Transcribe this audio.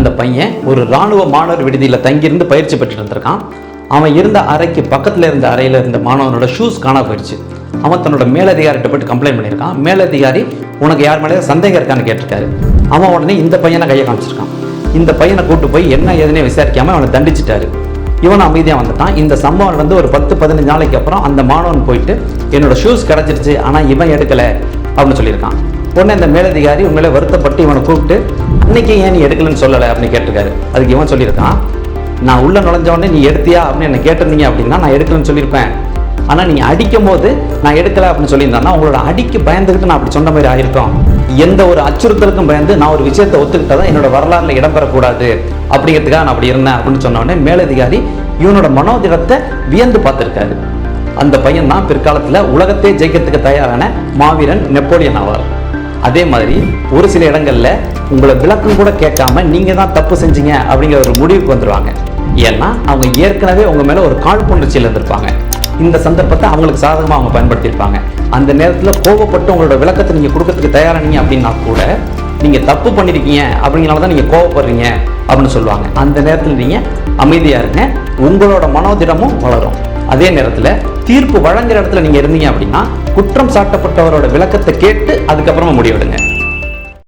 அந்த பையன் ஒரு இராணுவ மாணவர் விடுதியில் தங்கியிருந்து பயிற்சி பெற்றுட்டு இருந்திருக்கான். அவன் இருந்த அறைக்கு பக்கத்தில் இருந்த அறையில் இருந்த மாணவனோட ஷூஸ் காணா போயிடுச்சு. அவன் தன்னோட மேலதிகாரிகிட்ட போய்ட்டு கம்ப்ளைண்ட் பண்ணியிருக்கான். மேலதிகாரி உனக்கு யார் மேலே சந்தேகம் இருக்கான்னு கேட்டிருக்காரு. அவன் உடனே இந்த பையனை கையை காமிச்சிருக்கான். இந்த பையனை கூட்டு போய் என்ன ஏதுனே விசாரிக்காம அவனை தண்டிச்சிட்டாரு. இவன் அமைதியாக வந்துட்டான். இந்த சம்பவம் வந்து ஒரு 10-15 நாளைக்கு அப்புறம் அந்த மாணவன் போயிட்டு என்னோட ஷூஸ் கிடச்சிருச்சு, ஆனால் இவன் எடுக்கலை அப்படின்னு சொல்லியிருக்கான். உடனே இந்த மேலதிகாரி உண்மையிலே வருத்தப்பட்டு இவனை கூப்பிட்டு அன்னைக்கு ஏன் நீ எடுக்கலன்னு சொல்லலை அப்படின்னு கேட்டிருக்காரு. அதுக்கு இவன் சொல்லியிருக்கான், நான் உள்ள நுழைஞ்சவொடனே நீ எடுத்தியா அப்படின்னு என்ன கேட்டிருந்தீங்க அப்படின்னா நான் எடுக்கலன்னு சொல்லியிருப்பேன். ஆனால் நீங்கள் அடிக்கும் போது நான் எடுக்கலை அப்படின்னு சொல்லியிருந்தேன்னா உங்களோட அடிக்கு பயந்துக்கிட்டு நான் அப்படி சொன்ன மாதிரி ஆயிருக்கோம். எந்த ஒரு அச்சுறுத்தலுக்கும் பயந்து நான் ஒரு விஷயத்தை ஒத்துக்கிட்டதான் என்னோட வரலாறுல இடம்பெறக்கூடாது அப்படிங்கிறதுக்காக நான் அப்படி இருந்தேன் அப்படின்னு சொன்ன உடனே மேலதிகாரி இவனோட மனோதிடத்தை வியந்து பார்த்துருக்காரு. அந்த பையன் தான் பிற்காலத்தில் உலகத்தை ஜெயிக்கிறதுக்கு தயாரான மாவீரன் நெப்போலியன் ஆவார். அதே மாதிரி ஒரு சில இடங்கள்ல உங்களை விளக்கம் கூட கேட்காம நீங்க தான் தப்பு செஞ்சீங்க அப்படிங்கிற ஒரு முடிவுக்கு வந்துடுவாங்க. ஏன்னா அவங்க ஏற்கனவே உங்க மேல ஒரு காழ்ப்புணர்ச்சியில் இருந்திருப்பாங்க. இந்த சந்தர்ப்பத்தை அவங்களுக்கு சாதகமாக அவங்க பயன்படுத்தியிருப்பாங்க. அந்த நேரத்தில் கோவப்பட்டு உங்களோட விளக்கத்தை நீங்கள் கொடுக்கறதுக்கு தயாரானீங்க அப்படின்னா கூட நீங்கள் தப்பு பண்ணியிருக்கீங்க அப்படிங்கிறனால தான் நீங்கள் கோவப்படுறீங்க அப்படின்னு சொல்லுவாங்க. அந்த நேரத்தில் நீங்கள் அமைதியாக இருங்க, உங்களோட மனோதிடமும் வளரும். அதே நேரத்தில் தீர்ப்பு வழங்குற இடத்துல நீங்கள் இருந்தீங்க அப்படின்னா குற்றம் சாட்டப்பட்டவரோட விளக்கத்தை கேட்டு அதுக்கப்புறமா முடிவெடுங்க.